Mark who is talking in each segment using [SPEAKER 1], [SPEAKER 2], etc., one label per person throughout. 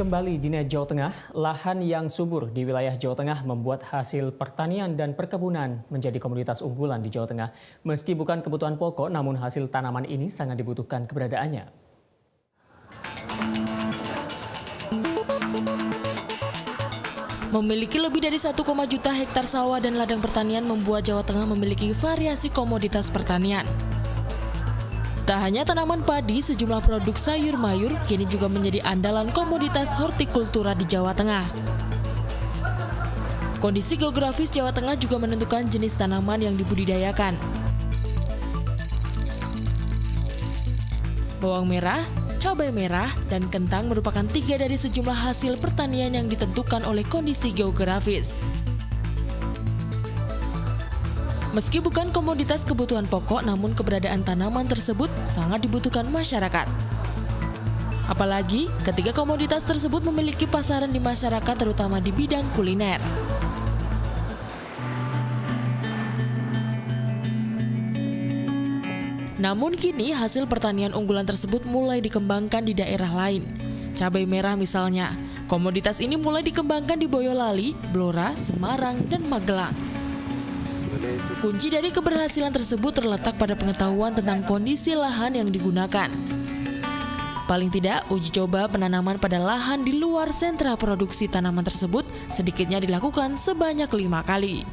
[SPEAKER 1] kembali di Jawa Tengah, lahan yang subur di wilayah Jawa Tengah membuat hasil pertanian dan perkebunan menjadi komoditas unggulan di Jawa Tengah. Meski bukan kebutuhan pokok, namun hasil tanaman ini sangat dibutuhkan keberadaannya.
[SPEAKER 2] Memiliki lebih dari 1,1 juta hektar sawah dan ladang pertanian membuat Jawa Tengah memiliki variasi komoditas pertanian. Tak hanya tanaman padi, sejumlah produk sayur mayur kini juga menjadi andalan komoditas hortikultura di Jawa Tengah. Kondisi geografis Jawa Tengah juga menentukan jenis tanaman yang dibudidayakan. Bawang merah, cabai merah, dan kentang merupakan 3 dari sejumlah hasil pertanian yang ditentukan oleh kondisi geografis. Meski bukan komoditas kebutuhan pokok, namun keberadaan tanaman tersebut sangat dibutuhkan masyarakat. Apalagi ketika komoditas tersebut memiliki pasaran di masyarakat, terutama di bidang kuliner. Namun kini hasil pertanian unggulan tersebut mulai dikembangkan di daerah lain. Cabai merah misalnya, komoditas ini mulai dikembangkan di Boyolali, Blora, Semarang, dan Magelang. Kunci dari keberhasilan tersebut terletak pada pengetahuan tentang kondisi lahan yang digunakan. Paling tidak, uji coba penanaman pada lahan di luar sentra produksi tanaman tersebut sedikitnya dilakukan sebanyak 5 kali.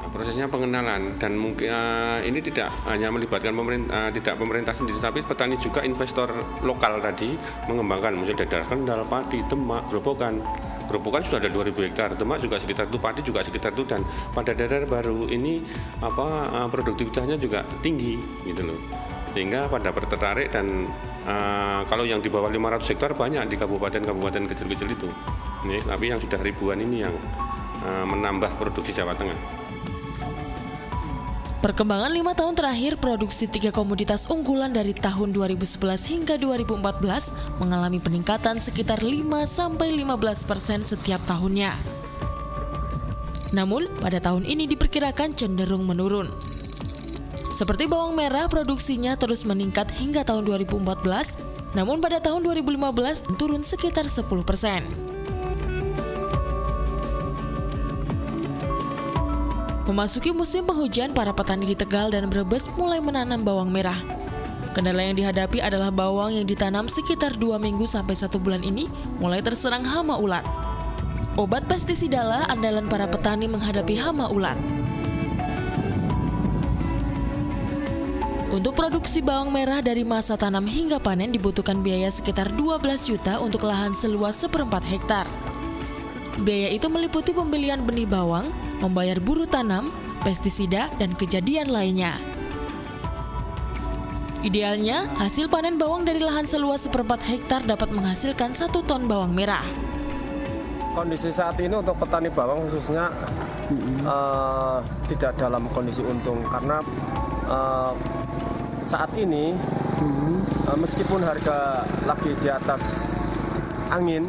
[SPEAKER 3] Prosesnya pengenalan, dan mungkin ini tidak hanya melibatkan pemerintah sendiri, tapi petani juga investor lokal tadi mengembangkan, misalnya daerah Kendal, Pati, Demak, Grobogan. Grobogan sudah ada 2.000 hektar, Demak juga sekitar itu, Pati juga sekitar itu, dan pada daerah baru ini produktivitasnya juga tinggi gitu loh. Sehingga pada tertarik, dan kalau yang di bawah 500 hektar banyak di kabupaten-kabupaten kecil-kecil itu. Tapi yang sudah ribuan ini yang menambah produksi Jawa Tengah.
[SPEAKER 2] Perkembangan 5 tahun terakhir, produksi 3 komoditas unggulan dari tahun 2011 hingga 2014 mengalami peningkatan sekitar 5-15% setiap tahunnya. Namun, pada tahun ini diperkirakan cenderung menurun. Seperti bawang merah, produksinya terus meningkat hingga tahun 2014, namun pada tahun 2015 turun sekitar 10%. Memasuki musim penghujan, para petani di Tegal dan Brebes mulai menanam bawang merah. Kendala yang dihadapi adalah bawang yang ditanam sekitar 2 minggu sampai 1 bulan ini mulai terserang hama ulat. Obat pestisida lah andalan para petani menghadapi hama ulat. Untuk produksi bawang merah dari masa tanam hingga panen dibutuhkan biaya sekitar 12 juta untuk lahan seluas 1/4 hektar. Biaya itu meliputi pembelian benih bawang, membayar buruh tanam, pestisida, dan kejadian lainnya. Idealnya, hasil panen bawang dari lahan seluas 1/4 hektar dapat menghasilkan 1 ton bawang merah.
[SPEAKER 4] Kondisi saat ini untuk petani bawang khususnya tidak dalam kondisi untung, karena saat ini meskipun harga lagi di atas angin,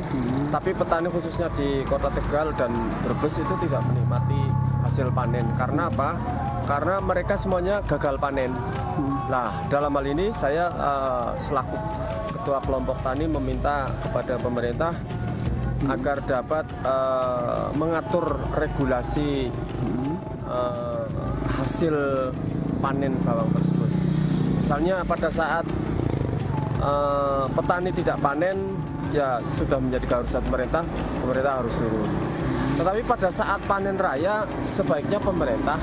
[SPEAKER 4] tapi petani khususnya di Kota Tegal dan Brebes itu tidak menikmati hasil panen. Karena apa? Karena mereka semuanya gagal panen. Nah, dalam hal ini saya selaku Ketua Kelompok Tani meminta kepada pemerintah agar dapat mengatur regulasi hasil panen bawang tersebut. Misalnya pada saat petani tidak panen, ya sudah menjadi keharusan pemerintah harus turun. Tetapi pada saat panen raya, sebaiknya pemerintah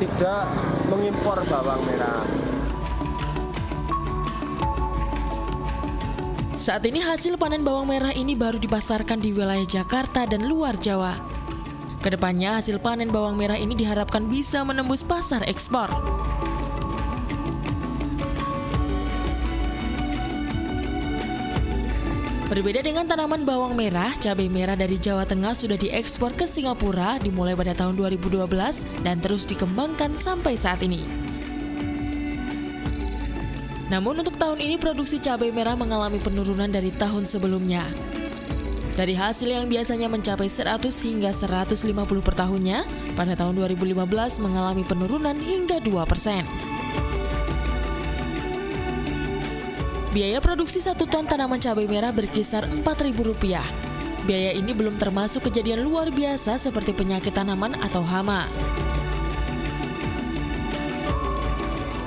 [SPEAKER 4] tidak mengimpor bawang merah.
[SPEAKER 2] Saat ini hasil panen bawang merah ini baru dipasarkan di wilayah Jakarta dan luar Jawa. Kedepannya hasil panen bawang merah ini diharapkan bisa menembus pasar ekspor. Berbeda dengan tanaman bawang merah, cabai merah dari Jawa Tengah sudah diekspor ke Singapura dimulai pada tahun 2012 dan terus dikembangkan sampai saat ini. Namun untuk tahun ini produksi cabai merah mengalami penurunan dari tahun sebelumnya. Dari hasil yang biasanya mencapai 100 hingga 150 per tahunnya, pada tahun 2015 mengalami penurunan hingga 2%. Biaya produksi 1 ton tanaman cabai merah berkisar Rp4.000. Biaya ini belum termasuk kejadian luar biasa seperti penyakit tanaman atau hama.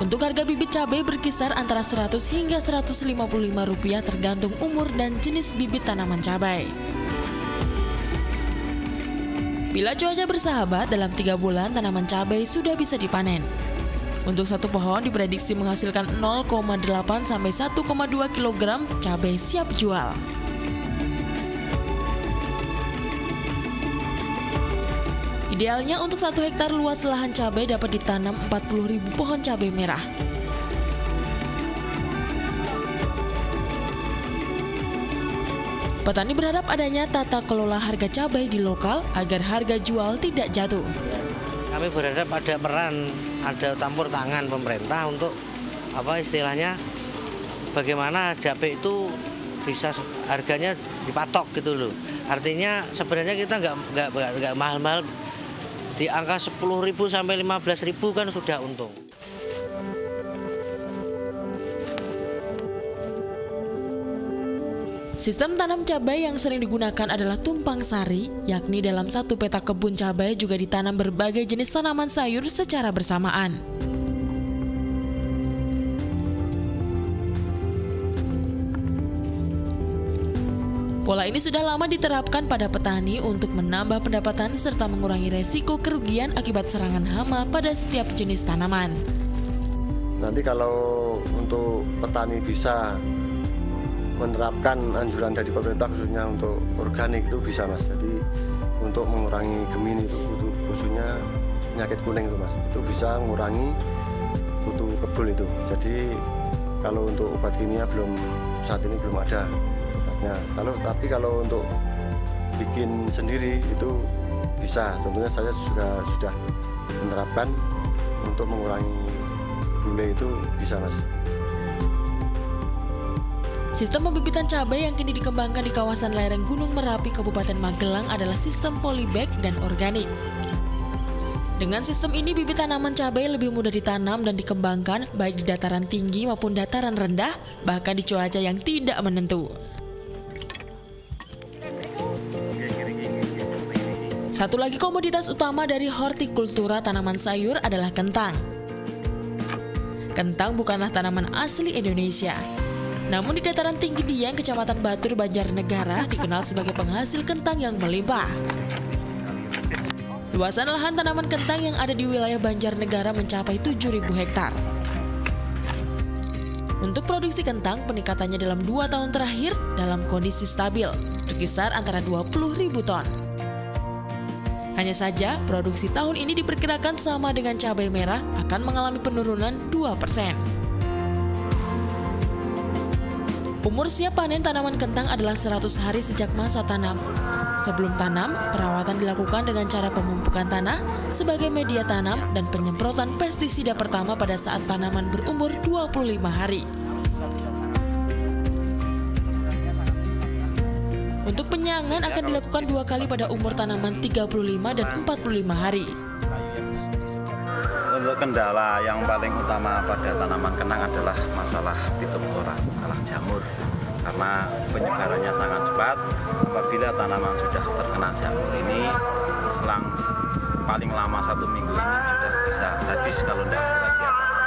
[SPEAKER 2] Untuk harga bibit cabai berkisar antara Rp100 hingga Rp155 tergantung umur dan jenis bibit tanaman cabai. Bila cuaca bersahabat, dalam 3 bulan tanaman cabai sudah bisa dipanen. Untuk satu pohon diprediksi menghasilkan 0,8 sampai 1,2 kg cabai siap jual. Idealnya untuk 1 hektar luas lahan cabai dapat ditanam 40.000 pohon cabai merah. Petani berharap adanya tata kelola harga cabai di lokal agar harga jual tidak jatuh.
[SPEAKER 5] Kami berharap ada peran, ada campur tangan pemerintah untuk istilahnya bagaimana cabai itu bisa harganya dipatok gitu loh. Artinya sebenarnya kita nggak mahal-mahal, di angka 10.000 sampai 15.000 kan sudah untung.
[SPEAKER 2] Sistem tanam cabai yang sering digunakan adalah tumpang sari, yakni dalam satu petak kebun cabai juga ditanam berbagai jenis tanaman sayur secara bersamaan. Pola ini sudah lama diterapkan pada petani untuk menambah pendapatan serta mengurangi resiko kerugian akibat serangan hama pada setiap jenis tanaman.
[SPEAKER 4] Nanti kalau untuk petani bisa menerapkan anjuran dari pemerintah khususnya untuk organik itu bisa Mas. Jadi untuk mengurangi Gemini itu khususnya penyakit kuning itu Mas. Itu bisa mengurangi kutu kebul itu. Jadi kalau untuk obat kimia saat ini belum ada. Nah, tapi kalau untuk bikin sendiri itu bisa. Tentunya saya juga sudah menerapkan untuk mengurangi bule itu bisa Mas.
[SPEAKER 2] Sistem pembibitan cabai yang kini dikembangkan di kawasan lereng Gunung Merapi, Kabupaten Magelang adalah sistem polybag dan organik. Dengan sistem ini, bibit tanaman cabai lebih mudah ditanam dan dikembangkan baik di dataran tinggi maupun dataran rendah, bahkan di cuaca yang tidak menentu. Satu lagi komoditas utama dari hortikultura tanaman sayur adalah kentang. Kentang bukanlah tanaman asli Indonesia. Namun di dataran tinggi Dieng, Kecamatan Batur, Banjarnegara dikenal sebagai penghasil kentang yang melimpah. Luasan lahan tanaman kentang yang ada di wilayah Banjarnegara mencapai 7.000 hektar. Untuk produksi kentang, peningkatannya dalam 2 tahun terakhir dalam kondisi stabil, berkisar antara 20.000 ton. Hanya saja, produksi tahun ini diperkirakan sama dengan cabai merah akan mengalami penurunan 2%. Umur siap panen tanaman kentang adalah 100 hari sejak masa tanam. Sebelum tanam, perawatan dilakukan dengan cara pemumpukan tanah sebagai media tanam dan penyemprotan pestisida pertama pada saat tanaman berumur 25 hari. Untuk penyangan akan dilakukan 2 kali pada umur tanaman 35 dan 45 hari.
[SPEAKER 6] Untuk kendala yang paling utama pada tanaman kentang adalah masalah phytophthora, masalah jamur. Karena penyebarannya sangat cepat, apabila tanaman sudah terkena jamur ini, selang paling lama 1 minggu ini sudah bisa habis kalau tidak segera diatasi.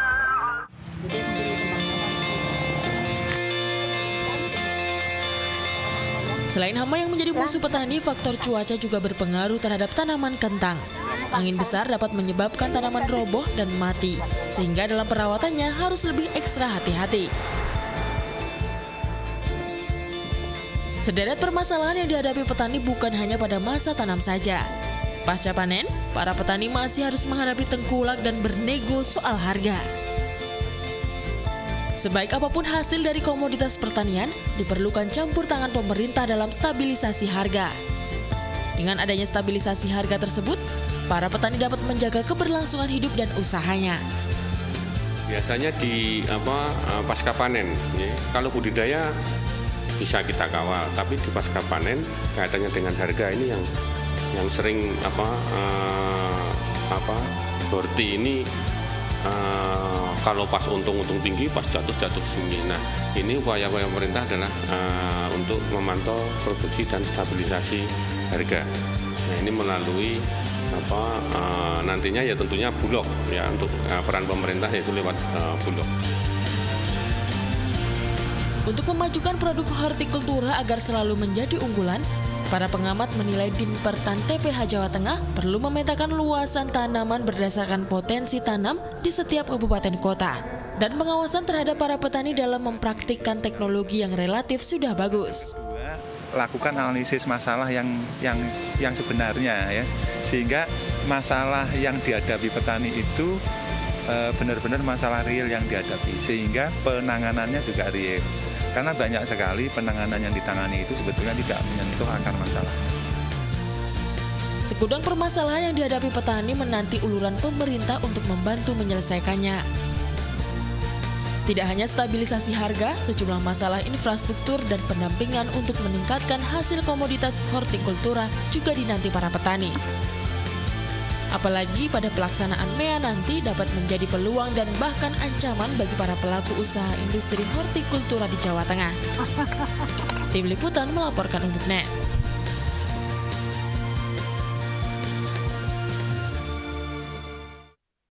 [SPEAKER 2] Selain hama yang menjadi musuh petani, faktor cuaca juga berpengaruh terhadap tanaman kentang. Angin besar dapat menyebabkan tanaman roboh dan mati, sehingga dalam perawatannya harus lebih ekstra hati-hati. Sederet permasalahan yang dihadapi petani bukan hanya pada masa tanam saja. Pasca panen, para petani masih harus menghadapi tengkulak dan bernego soal harga. Sebaik apapun hasil dari komoditas pertanian, diperlukan campur tangan pemerintah dalam stabilisasi harga. Dengan adanya stabilisasi harga tersebut, para petani dapat menjaga keberlangsungan hidup dan usahanya.
[SPEAKER 3] Biasanya di pasca panen, ya, kalau budidaya bisa kita kawal, tapi di pasca panen kaitannya dengan harga ini yang sering Horti ini kalau pas untung tinggi, pas jatuh tinggi. Nah, ini upaya-upaya pemerintah adalah untuk memantau produksi dan stabilisasi harga. Nah, ini melalui nantinya ya tentunya Bulog ya, untuk peran pemerintah yaitu lewat Bulog.
[SPEAKER 2] Untuk memajukan produk hortikultura agar selalu menjadi unggulan, para pengamat menilai Dinpertan TPH Jawa Tengah perlu memetakan luasan tanaman berdasarkan potensi tanam di setiap kabupaten kota. Dan pengawasan terhadap para petani dalam mempraktikkan teknologi yang relatif sudah bagus.
[SPEAKER 7] Lakukan analisis masalah yang sebenarnya ya, sehingga masalah yang dihadapi petani itu benar-benar masalah real yang dihadapi, sehingga penanganannya juga real. Karena banyak sekali penanganan yang ditangani itu sebetulnya tidak menyentuh akar masalah.
[SPEAKER 2] Segudang permasalahan yang dihadapi petani menanti uluran pemerintah untuk membantu menyelesaikannya. Tidak hanya stabilisasi harga, sejumlah masalah infrastruktur dan pendampingan untuk meningkatkan hasil komoditas hortikultura juga dinanti para petani. Apalagi pada pelaksanaan MEA nanti dapat menjadi peluang dan bahkan ancaman bagi para pelaku usaha industri hortikultura di Jawa Tengah. Tim Liputan melaporkan untuk NET.